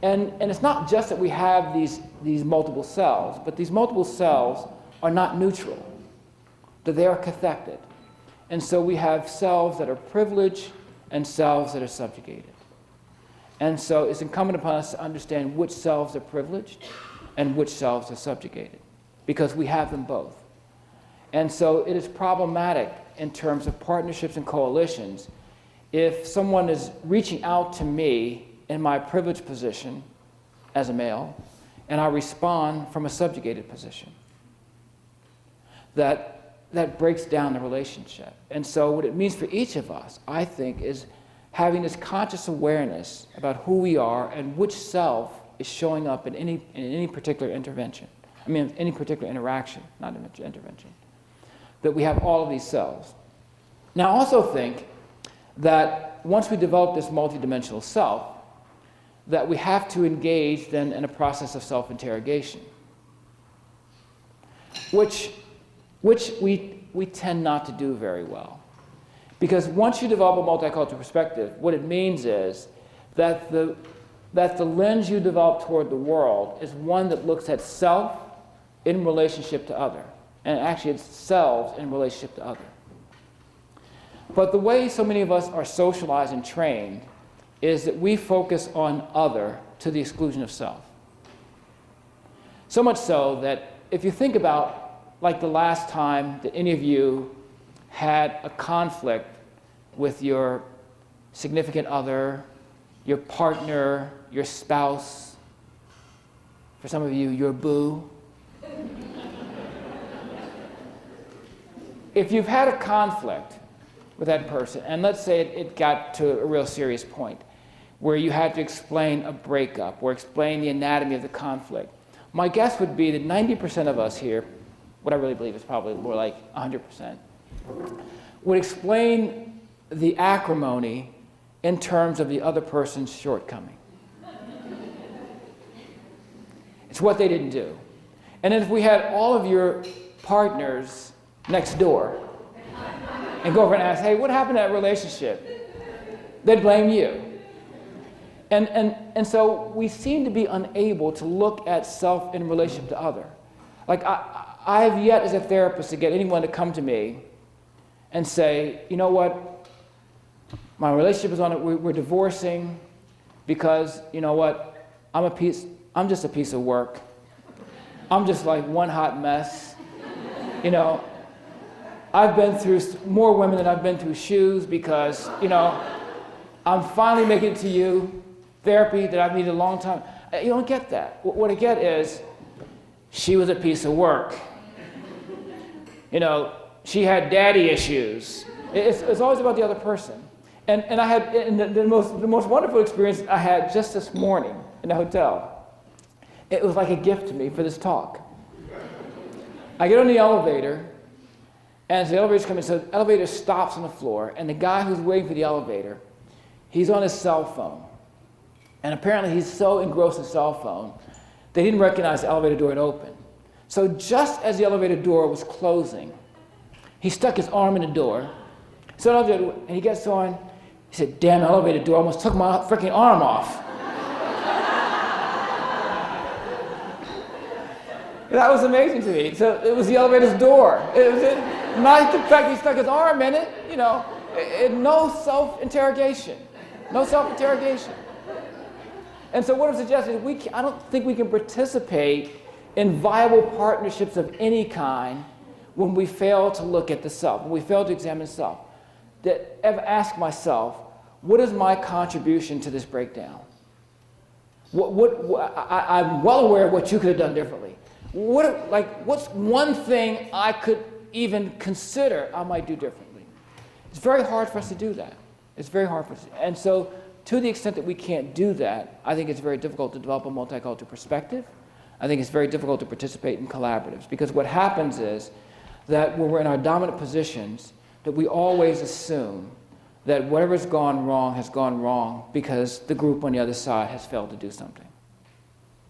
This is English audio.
And it's not just that we have these multiple selves, but these multiple selves are not neutral, that they are cathected. And so we have selves that are privileged and selves that are subjugated. And so it's incumbent upon us to understand which selves are privileged and which selves are subjugated, because we have them both. And so it is problematic in terms of partnerships and coalitions if someone is reaching out to me in my privileged position as a male, and I respond from a subjugated position. That breaks down the relationship. And so what it means for each of us, I think, is having this conscious awareness about who we are and which self is showing up in any particular intervention. I mean, any particular interaction, not intervention. That we have all of these selves. Now, I also think that once we develop this multidimensional self, that we have to engage then in a process of self-interrogation, which we tend not to do very well. Because once you develop a multicultural perspective, what it means is that the lens you develop toward the world is one that looks at self in relationship to other. And actually it's selves in relationship to other. But the way so many of us are socialized and trained is that we focus on other to the exclusion of self. So much so that if you think about like the last time that any of you had a conflict with your significant other, your partner, your spouse, for some of you, your boo. If you've had a conflict with that person, and let's say it got to a real serious point, where you had to explain a breakup or explain the anatomy of the conflict, my guess would be that 90% of us here, what I really believe is probably more like 100%, would explain the acrimony in terms of the other person's shortcoming. It's what they didn't do. And then if we had all of your partners next door and go over and ask, hey, what happened to that relationship? They'd blame you. And so we seem to be unable to look at self in relationship to other. Like I have yet as a therapist to get anyone to come to me and say, you know what, my relationship is on it, we're divorcing because, you know what, I'm just a piece of work. I'm just like one hot mess. You know, I've been through more women than I've been through shoes because, you know, I'm finally making it to you, therapy that I've needed a long time. You don't get that. What I get is, she was a piece of work. You know, she had daddy issues. It's always about the other person. And I had the most wonderful experience I had just this morning in the hotel. It was like a gift to me for this talk. I get on the elevator, and as the elevator's coming, so the elevator stops on the floor, and the guy who's waiting for the elevator, he's on his cell phone. And apparently he's so engrossed in his cell phone, they didn't recognize the elevator door had opened. So just as the elevator door was closing, he stuck his arm in the door. So and he gets on, he said, damn, the elevator door almost took my freaking arm off. That was amazing to me. So it was the elevator's door. Not the fact he stuck his arm in it, you know, no self-interrogation. No self-interrogation. And so what I'm suggesting is I don't think we can participate in viable partnerships of any kind when we fail to look at the self, when we fail to examine self. That I've asked myself, what is my contribution to this breakdown? I'm well aware of what you could have done differently. What's one thing I could even consider I might do differently? It's very hard for us to do that. It's very hard for us. And so to the extent that we can't do that, I think it's very difficult to develop a multicultural perspective. I think it's very difficult to participate in collaboratives, because what happens is that when we're in our dominant positions, that we always assume that whatever's gone wrong has gone wrong because the group on the other side has failed to do something.